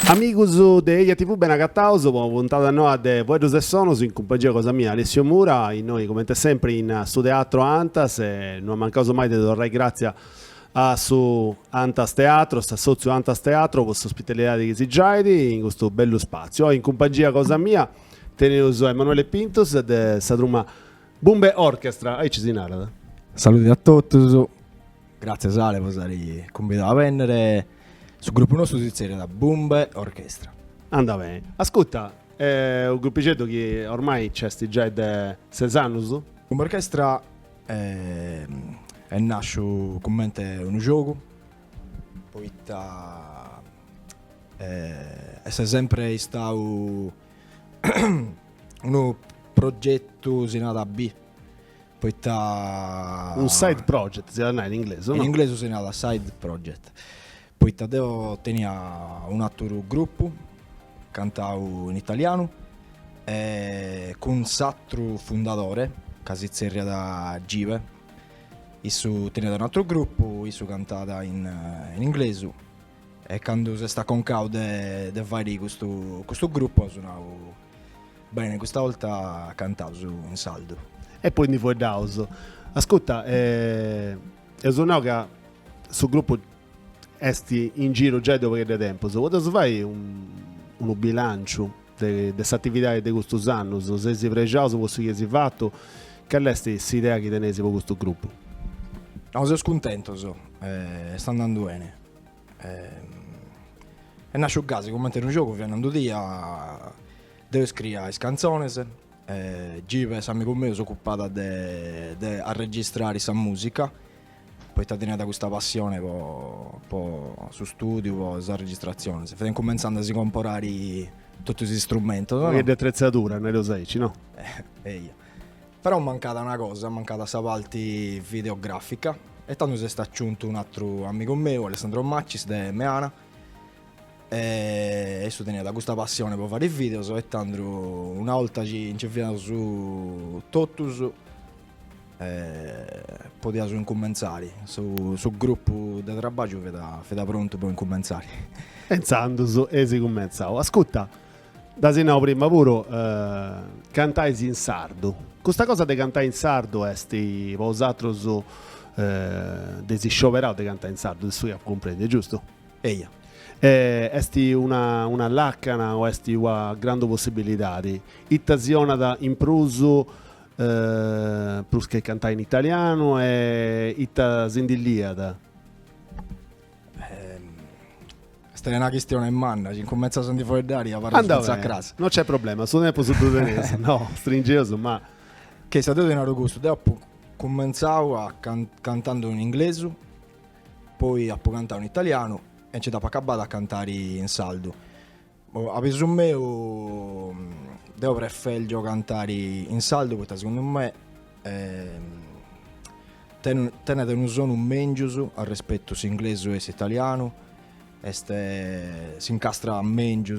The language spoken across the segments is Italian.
Amigos de Eia TV ben agattaus, buona puntata a noi de Voidos e Sonos in compagnia cosa mia Alessio Mura, e noi come sempre in su Teatro Antas e non mancato mai di dare grazie a su Antas Teatro, sta sozio Antas Teatro, con l'ospitalità di Chisigiaidi in questo bello spazio. In compagnia cosa mia teneus Emanuele Pintos de Sadruma Bumbe Orchestra, e ci si narra. Saluti a tutti, grazie Sale per essere convitato a venire sul gruppo nostro si serie da Bumbe Orchestra. Anda bene. Ascolta, un gruppicetto che ormai c'è già da 6 anni. Bumbe Orchestra è nasce come un gioco, poi è sempre stato un progetto sinato a B. Poi un side project, si chiama in inglese, no? In inglese si chiama side project. Poi Taddeo tenia un altro gruppo, cantavo in italiano, e con l'altro fondatore, che si seria da Give. Io tenia un altro gruppo, io cantava in inglese. E quando si sta con Cau de fare questo gruppo, suonavo bene, questa volta cantavo in saldo. E poi mi fu Daus. Ascolta, suonavo che sul gruppo esti in giro già dopo che da tempo, quando fai un bilancio di questa attività di questo anno, se si pregiato, posso che si fatto, che all'esti questa idea che tenesi per questo gruppo? No, sono scontento, sta andando bene. È nasce casi, come un gioco, venendo via, devo scrivere le canzoni, Give, amico mio, si è occupata a registrare questa musica. Poi ti tenuta questa passione su studio, su registrazione. Si sta cominciando a comprare tutti questi strumenti. No? Che di attrezzatura, ne lo sai, no? Però è mancata una cosa, è mancata questa parte videografica. E tanto si sta aggiunto un altro amico mio, Alessandro Maccis, di Meana. E adesso tenuta questa passione per fare i video. E tanto una volta ci incefiamo su Totus. Poteva incominciare sul gruppo di lavoro veda pronto per incominciare. Pensando su e si cominciava. Ascolta, da se no prima pure cantai in sardo. Questa cosa di cantare in sardo esti vosato su desi scioperato di cantare in sardo, adesso che comprende, giusto? Eia. Esti una laccana o esti una grande possibilità di ittazione in pruso plus che cantai in italiano e itta sindilliada. Questa è una questione in manna, ci comincia a sentire fuori d'aria, a crasa. Non c'è problema, sono tempo su tenese, no, stringeso, ma che è stato un gusto. Dopo cominciavo cantando in inglese, poi a cantare in italiano e ci da acabare a cantare in saldo. A penso mio devo preferire cantare in saldo perché secondo me tenete un suono meglio al rispetto se inglese o se italiano, si incastra meglio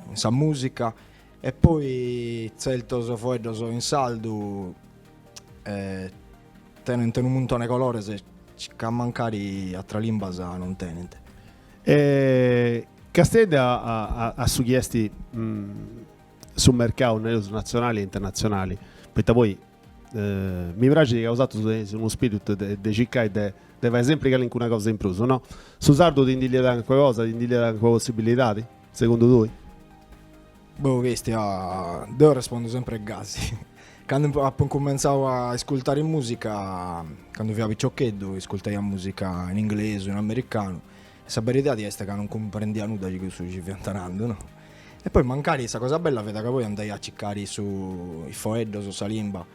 in sa musica e poi certo se fuori in saldo tenete un montone di colore se ci can mancare altra lingua non tenete. Castella ha suggerito sul mercato nazionali e internazionali, perché poi mi piace che ha usato uno spirito di ciccare di fare sempre che una cosa in più, no? Su sardo ti indicare anche qualcosa, ti indicare anche possibilità, secondo voi? Questi devo rispondere sempre a gasi. Quando cominciavo a ascoltare musica, quando avevo piccioccheddo, ascoltavo musica in inglese, in americano. La verità è che non comprendia nulla di questo ci fiantanando, no? E poi magari questa cosa bella vede che poi andai a cercare su i foeddo, su Salimba.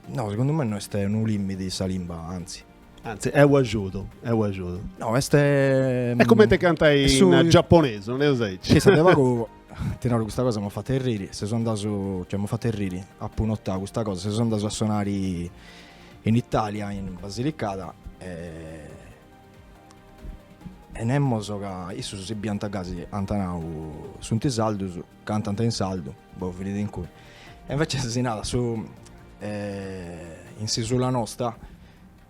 No, secondo me non è un limite di Salimba, anzi è uaggiuto. No, è come te cantai in giapponese, non è lo sai? Che sapeva che tenere questa cosa mi ha fatto rire, se sono andato, mi ha fatto rire a punotare questa cosa, se sono andato a suonare in Italia, in Basilicata, e nemmo so che io si bianta casi antanau sunt in saldo, cantano in saldo, boh, vedete in cui. E invece si nata su in sulla nostra,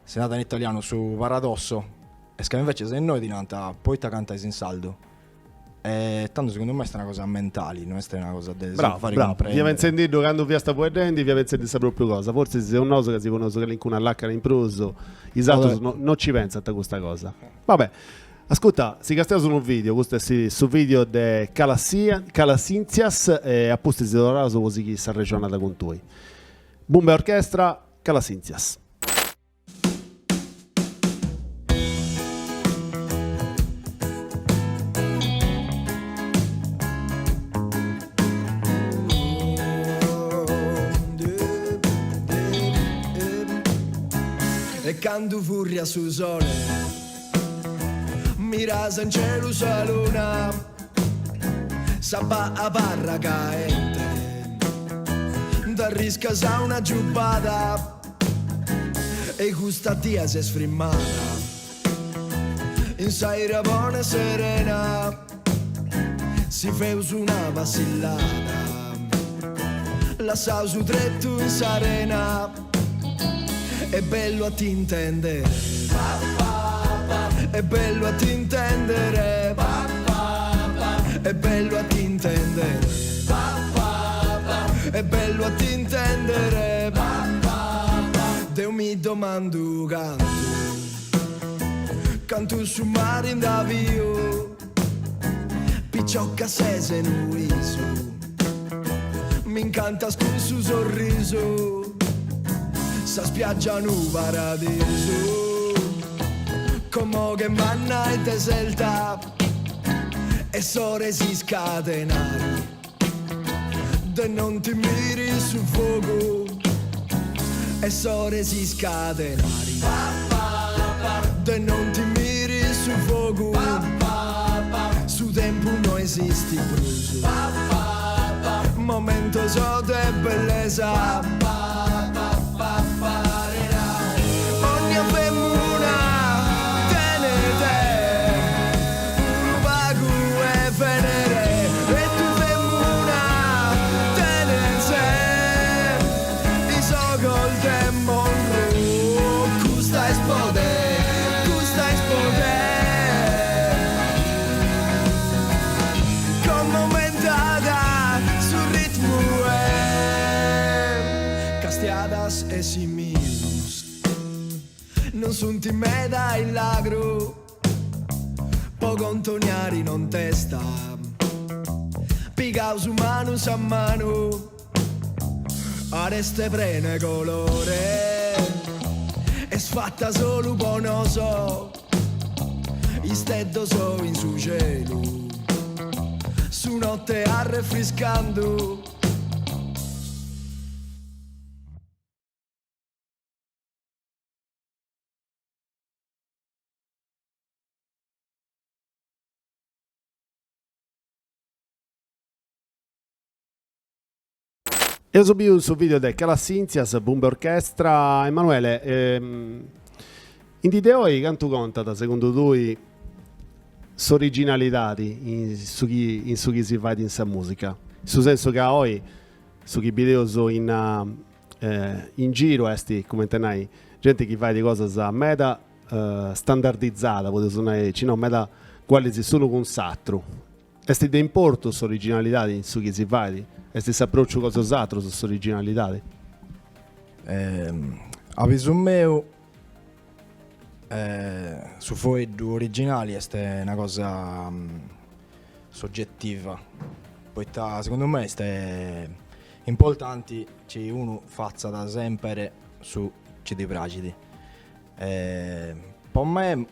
si nata in italiano su Paradosso, e che invece se noi diventa poi ta canta in saldo. E tanto secondo me è una cosa mentale, non è una cosa da Bravo, fare bravo. comprendere. Vi sentito quando vi sta puedendo, vi sentito proprio cosa. Forse se un noso che si conosce che l'incuna all'acca in pruso, esatto, non ci pensa a questa cosa. Vabbè. Ascolta, si castea su un video, questo è su video di Calasinzias e apposta si dovrà su così chi sta regionata con tu. Bomba orchestra, Calasinzias. E canto furia sul sole, mirasa in cielo sulla luna, sabba a barra caente, d'arrisca sa una giubbata, e questa dia si è sfrimmata, in saira buona e serena, si feu su una vacillata, la sau su tretto in sarena. È bello a ti intendere, è bello a ti intendere, è bello a ti intendere, è bello a ti intendere. Deo mi domando canto su mare in davio, picciocca sese in viso, mi incanta scuso sorriso. Sa spiaggia nu paradiso, come che manna e deselta, e sore si scatenari, de non ti miri sul fuoco, e sore si scatenari, de non ti miri sul fuoco, su tempo non esisti bruso, momento so de bellezza. Ogni femmina tenete un vago e venere, e tu femmina tenete i so col tempo custa esplode, custa esplode con momentata sul ritmo castiadas e simius non sunt in meda il lagro, poco antoniari non testa, pigaus umanus a mano, areste prene colore, e sfatta solo bonoso, isteddo so in su cielo, su notte arrefriscando. Io subito sul video di Calasinzias, Bomba Orchestra. Emanuele, in ideoi quanto conta, secondo tu, s'originalità in su chi si fa in questa musica? Nel senso che oggi, su chi video in giro, come tenai, gente che fa di cose a meta standardizzata, potete suonare, no, meta quali si sono con s'altro. Esti di importo s'originalità in su chi si fa? E se si approccia cosa altro su originalità? Avviso meu, su foi due originali è una cosa soggettiva. Poi secondo me è importante che uno faccia da sempre su CD Pragidi. Per me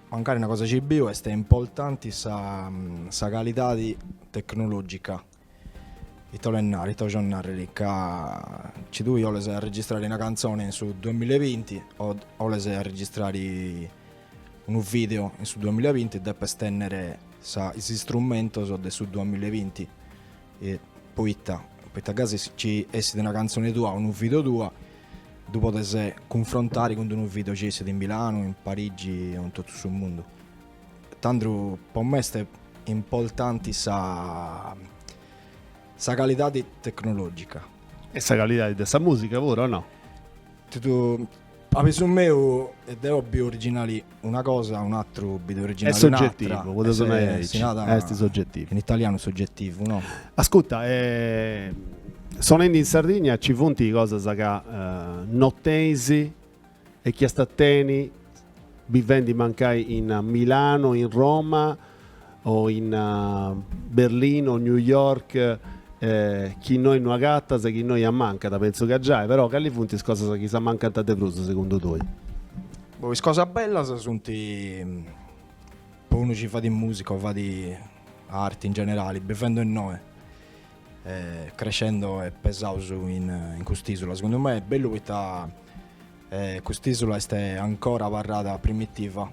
magari una cosa CBO è importante sa qualità tecnologica. I giornali lì che ci tu io le sei a registrare una canzone su 2020 o le sei a registrare un video su 2020 e deve stendere questi strumenti su 2020 e poi a caso ci esce una canzone tua o un video tua tu potessi confrontare con un video che esce in Milano, in Parigi e in tutto il mondo. Tandru per me è importante sa qualità tecnologica. E sa qualità di questa musica, pure o no? Tu avessi un mio ed è hobby originali una cosa, un altro video originale è soggettivo, un'altra. quello sono è soggettivo. In italiano è soggettivo, no? Ascolta, sono in Sardegna, ci funti cosa sa nottesi e chi sta teni vivendi mancai in Milano, in Roma o in Berlino, New York, chi noi non agatta, se chi noi a manca, da penso che già, però che li funti cosa sa chi sa manca tante bruse secondo tu? Poi cosa bella se sono poi uno ci fa di musica o fa di arte in generale, vivendo in noi, crescendo e pesando in quest'isola. Secondo me è bello che quest'isola è ancora parlata primitiva.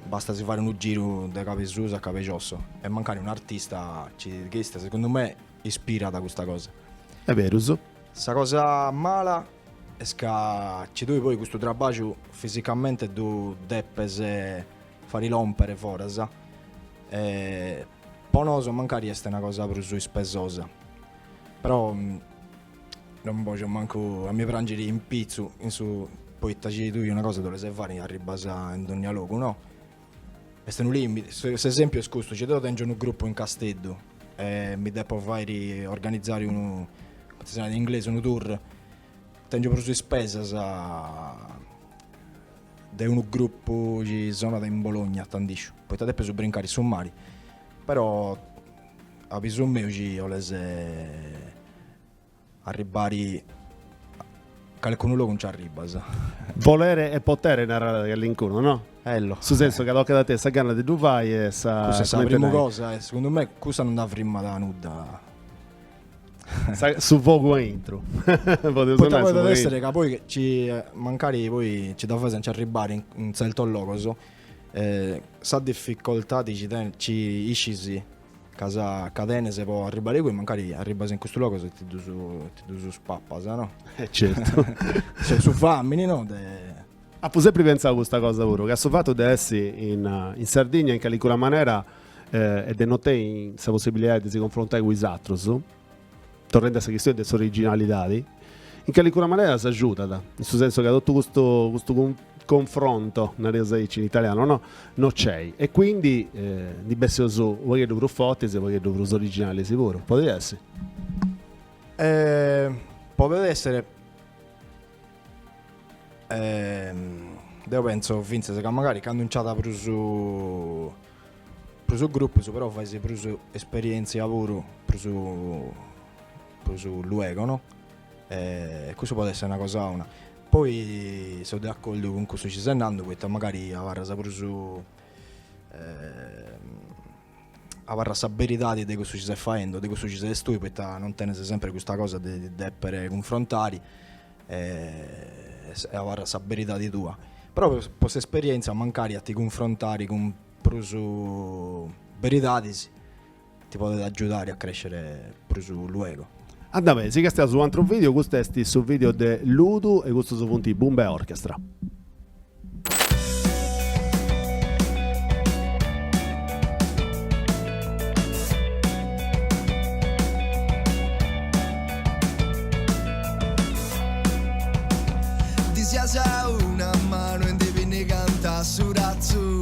Basta si fare un giro da Capesusa a Capeciosso e magari un artista secondo me ispira da questa cosa. È vero, Questa cosa mala è che ci devi poi questo lavoro fisicamente tu devi fare rompere fuori, sa? E poi magari è una cosa più spesosa, però non voglio manco a mi prendere in pizzo poi ti tu una cosa dove sei fare a ribasa in ogni luogo, no? E stanno lì, se esempio è scusto, ci devo tenere un gruppo in Castello e mi devo fare organizzare in inglese un tour, tengo per su spesa di un gruppo che sono in Bologna, tantissimo, poi ti devo brincare su mari, però a bisogno mio ci ho arrivare qualcuno non ci arriva, sa. Volere e potere narrare all'incontro, no? Su senso che l'occhio da te sa ganna di tu vai e sa questa è la prima cosa, secondo me questa non dà prima da nuda. Su fuoco intro. Potrebbe essere che poi magari poi ci da fare senza arrivare in un certo luogo, sa difficoltà ci iscisi casa catene se può arrivare qui, magari arriva in questo luogo se ti do su spappa, no? Certo. Cioè su fammi, no? Ho sempre pensato a questa cosa pure, che ha fatto di essere in Sardegna in qualche maniera e di non avere questa possibilità di si confrontare con gli altri, tornando a questa questione delle originalità, in qualche maniera si aiuta, nel senso che tutto questo confronto in italiano non c'è, e quindi di bessio su voi che dovrò forti se voi che dovrò originali sicuro, potrebbe essere io penso Vince che magari che hanno annunciato per su gruppo, però fai per su esperienze lavoro per su luogo, no? Questo può essere una cosa una. Poi sono d'accordo con questo ci stai andando, perché magari avrà per su avrà la verità di questo ci stai facendo, di questo ci sei tu, perché non tenere sempre questa cosa di essere confrontati e avrà la verità di tua. Però per questa esperienza magari a ti confrontare con su verità ti può aiutare a crescere su luogo. Andame, si che stiamo su un altro video, questo è sul video di Ludu e questo su punti Bumba Orchestra. Ti si alza una mano e devi cantare su razzo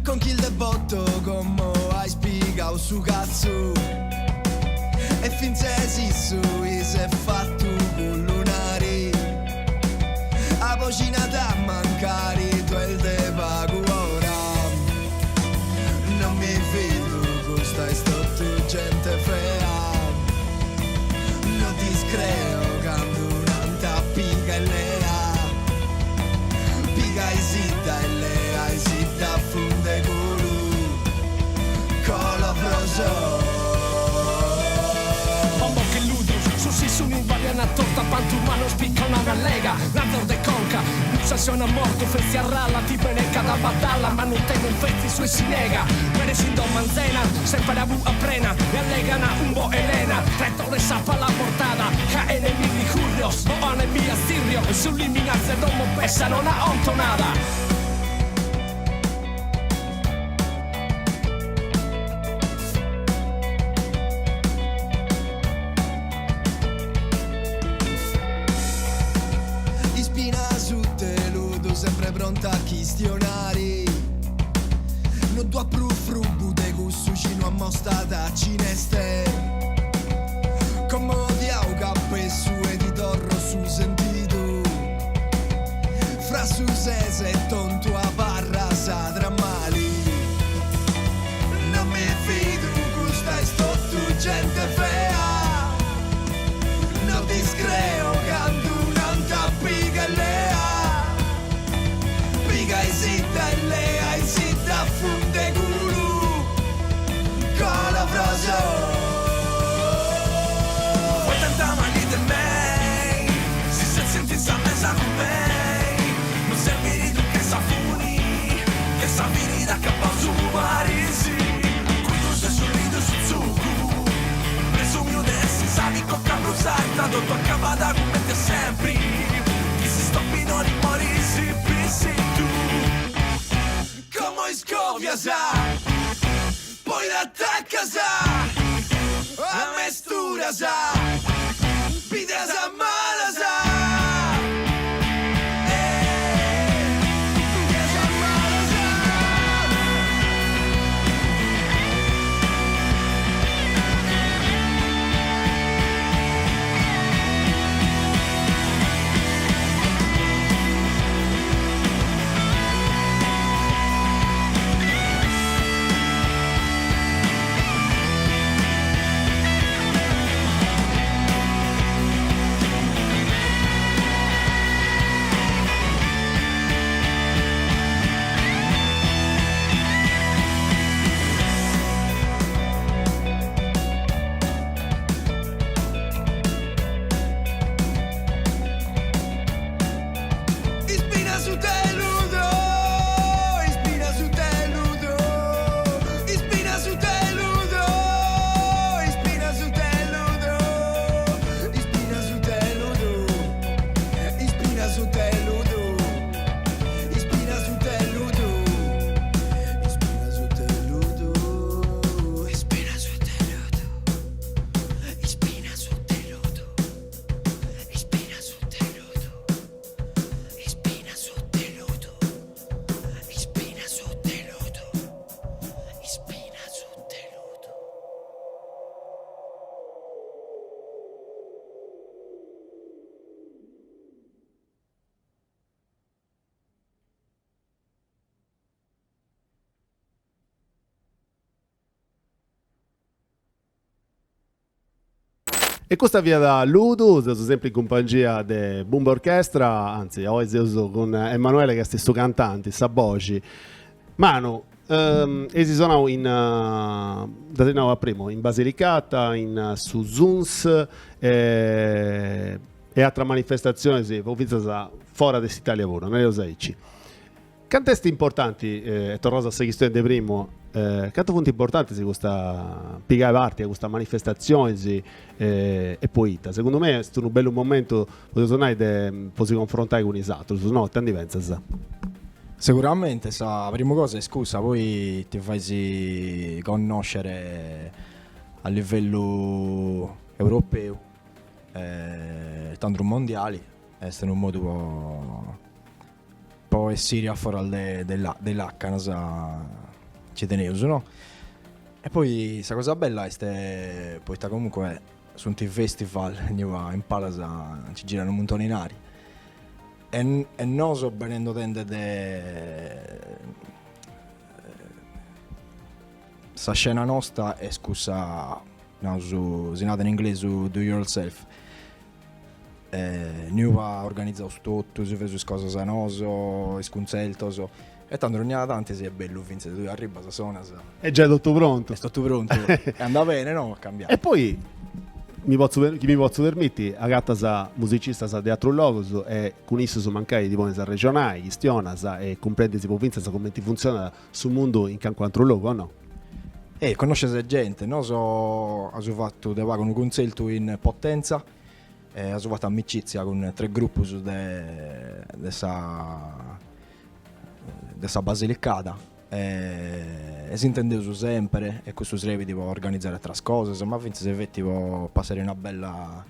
con chi il debotto come hai spiegato su cazzo. E finché esisto si è fatto con lunari a vocina da mancare tu il te pago ora. Non mi fido con stai stotto gente fea, non ti screo quando un'anta pica e lea pica e zitta e lea e zitta funde con lo proso. Sono in variana torta, pantumano spicca una gallega, l'andor de conca, pulsazione a morto, festi a ralla, ti peneca da battalla, ma non tengo infetti sui si nega, merecindo manzena, sempre a bu a prena, e allegana un bo Elena, rettore sapa la portada, cae nei mili curios, o ane mia stirrio, sull'imminanza domo pesa non ha ontonada. Conto a prufrubu de cussucino a mostata cineste. Come odiao cappe su editorro su sentito. Fra su sese e tonto a barra sa drammali. Non mi fido, gusta e sto tu gente fea. Non discreo, canto un'anta piga e lea. Piga e zitta e lea e zitta funde guru. Con la frase. Vuoi tanta mani di me? Si senti in mesa con me. Non servi di tu che sa funi. Che sa vini da capo su Parisi. Qui tu sei sorrido su zucco. Presumi adesso savi cocca brusata. Dotto a cavada come te sempre. Chi si stoppi non rimori si pensi tu. Come scovia sa. Poi l'attacca sa. A mestura sa. Pidra sa mala sa. E questa via da Ludo, sono sempre in compagnia di Bumba Orchestra, anzi oggi sono con Emanuele che è questo cantante, sa voci. Manu, si sono da tenere primo in Basilicata, su Zuns e altre manifestazioni, sì, fuori da Italia lavoro, non lo sai. Cantesti importanti, tornato a questione di primo, quanto punti importanti si questa piegare parte a questa manifestazione e poi secondo me è stato un bello momento per tornare poter confrontare con i altri, no? Tanti pensa. Sicuramente, la prima cosa è scusa, poi ti fai conoscere a livello europeo, tanto mondiali, è stato un modo poi Siria fuori dell'H, ci tenevo, no? E poi questa cosa bella è poi comunque su un festival in Palasa ci girano un montone in aria e non so venendo tende sta scena nostra è scusa no, si nata in inglese su Do Yourself. Noi va organizzato tutto, si fa su cose sanoso, sconceltoso e tanto ogni tanto si è bello, finché tu arriva a suona è già tutto pronto, è tutto pronto e andava bene, no? Cambiare. E poi chi mi posso permettere a gatta musicista sa di altro luogo e con isso su mancare di buone regionali, gestiona e comprende si può pensare come ti funziona sul mondo in quanto luogo o no? Conosce gente, no? Ho fatto un concerto in Potenza. Ho fatto amicizia con 3 gruppi di questa Basilicata e si intendeva sempre e questo sarebbe tipo organizzare altre cose, insomma finché si tipo passare una bella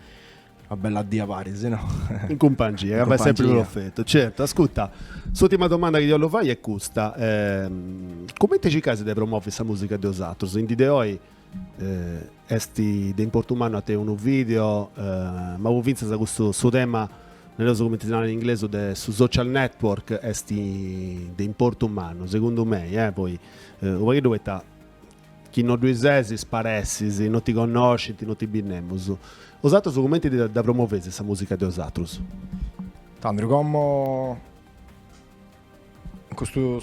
una bella dia pari, se no. In compagnia, In vai sempre compagnia. perfetto. Certo, ascolta, l'ultima domanda che io lo fai è questa. Come ti ci casi di promuovere questa musica di Osatros? In di oggi esti di importo umano a te un video, ma voi vince questo suo tema nello commentario in inglese su social network esti di importo umano, secondo me, poi voi dovete chi non due sesi sparessi, non ti conosci, non ti binnemus. Osatros commenti da promuovere questa musica di Osatros. Tanto come questo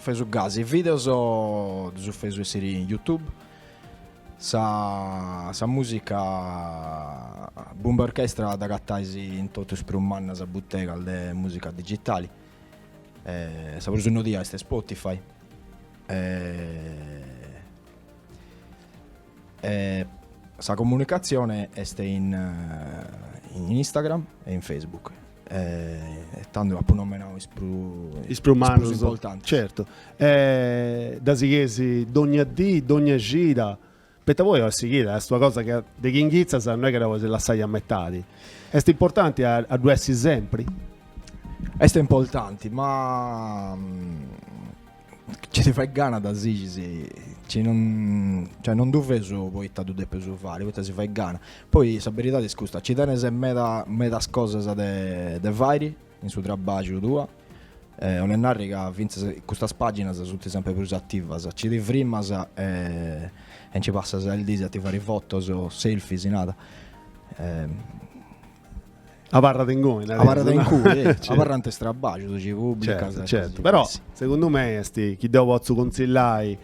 fai su gasi video su fai su essere in YouTube sa musica bomba orchestra da cattaisi in totus per un manna sa bottega de musica digitali sa pure su no dia este Spotify sa comunicazione este in Instagram e in Facebook tanto appunto non me ne ho Isprumano, importante. certo. Da Sighesi, Dogna D, Dogna Gira. Per voi è seguita, è una cosa che di Chinghizza non è che la la sai a metà. È importante a due essi sempre. È importante, ma ci si fa gana da Sigisi, non dove su poi ta due peso fare, poi si fa gana. Poi la verità è scusa, ci tiene se meta cose de vari in suo trabalho tua. Ole narri che vince questa pagina sono tutte sempre più attive, ci di prima e ci passa il disi a ti fare foto o selfies in nada. A barra d'engone, A barra d'engone, certo. a barra ante strabaggio, ci pubblica. Certo. Però secondo me chi devo consigliare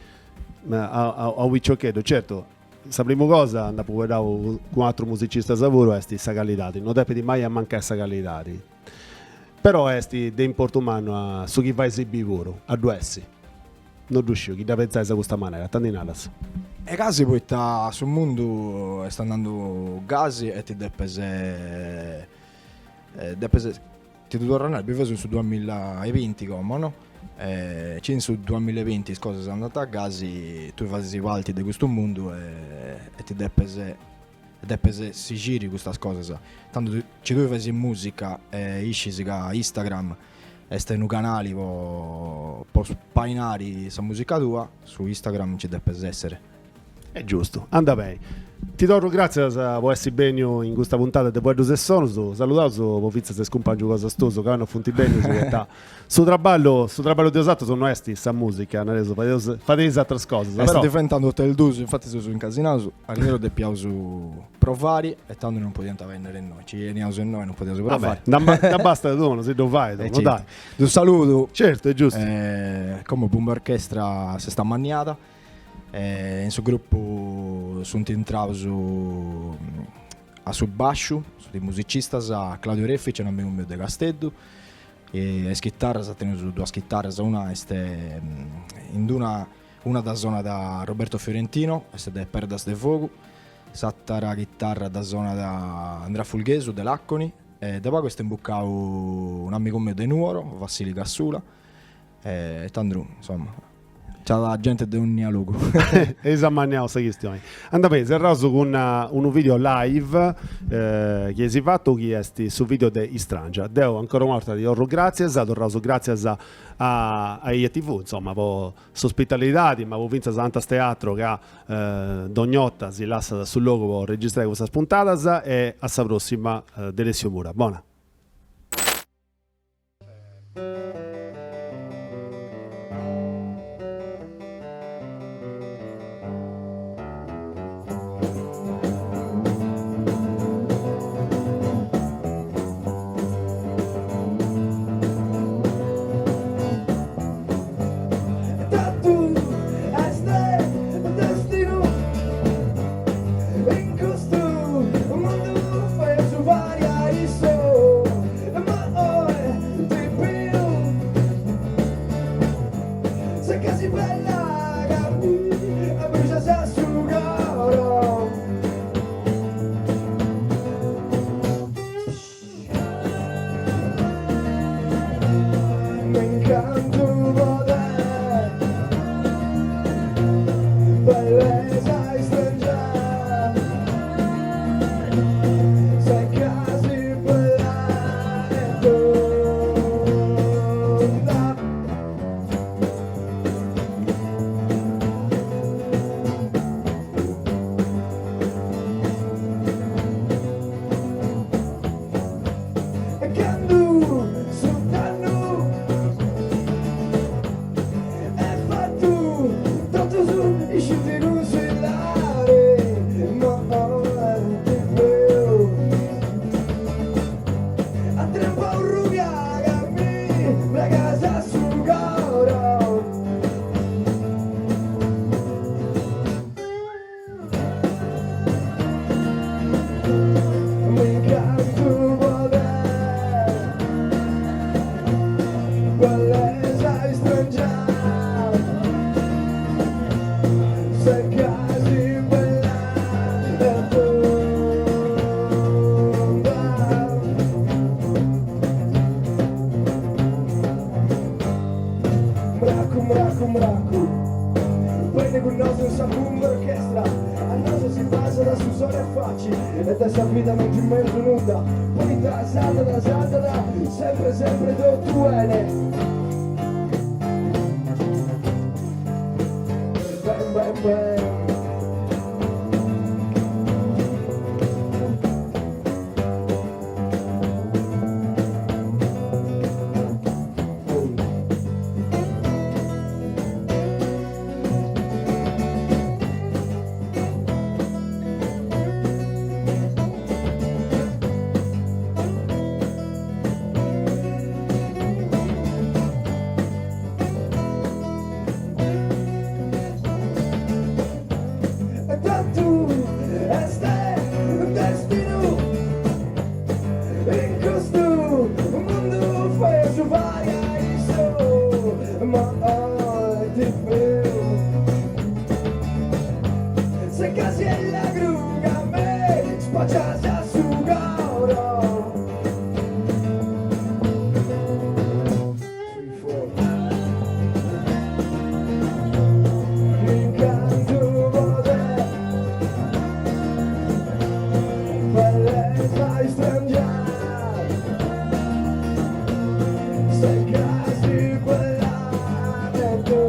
a Wicciocchedo, certo, la prima cosa da vedere con altro musicista a lavoro è questa qualità, non deve mai a mancare questa qualità. Però è di importo umano su chi va a esibire a due essi. Non riuscivo, chi da pensare in questa maniera, tanti nalas. E casi poi sul mondo sta andando gasi e ti depese ti devo tornare abbiamo su 2020 come no? C'è su 2020 cose sono andate a gasi tu fai i valti di questo mondo e ti depese si giri queste cose tanto ci dove fai musica esci da Instagram e stai in un canale per spainare questa musica tua su Instagram ci deve essere. È giusto, anda bene. Ti do grazie per essere bene in questa puntata di Buenos e Sonos. Salutato, per Fizza se scompagio cosa stoso, che hanno funti bene su traballo di Osatros sono esti sta musica, fate altre cose. Sta diventando hotel d'uso, infatti sono incasinato, all'inizio del piauso provare e tanto non potevamo vendere noi, ci veniamo su noi non potevamo provare. Non basta tu, se lo fai, certo. dai. Un saluto. Certo, è giusto. Come Bomba Orchestra si sta maniata. In suo gruppo sono entrato su bascio, su dei musicisti, a Claudio Reffi, c'è un amico mio di Castello, e chitarra, ha tenuto due chitarre, una è in una da zona da Roberto Fiorentino, questa è Perdas de Fuoco, l'altra chitarra da zona da Andrea Fulghesu, dell'Acconi, e dopo questo è imboccato un amico mio di Nuoro, Vassili Cassula, e Tandru, insomma. C'è la gente di ogni luogo. Esammaniamo questa questione. Andate serrato con un video live che si è fatto che è su video di Istranja. Devo ancora una volta di orro grazie, grazie a IETV, insomma, per l'ospitalità, ma per vinto Santas Teatro che Dognotta si lascia sul logo per registrare questa spuntata e alla prossima Delessio Mura. Buona. Bellezza strange mraku, mraku, mraku. Prende con naso sa bomba orchestra, a naso si basa da su sole e facci, e da sta vita non ti mezzo nuda, poi da salta, sempre, sempre tu ene. Bang, bang, bang. Se casi en la gruga me spacciasi a su gauro. Mi canto vode, bellezza strangia. Se casi quella de tu.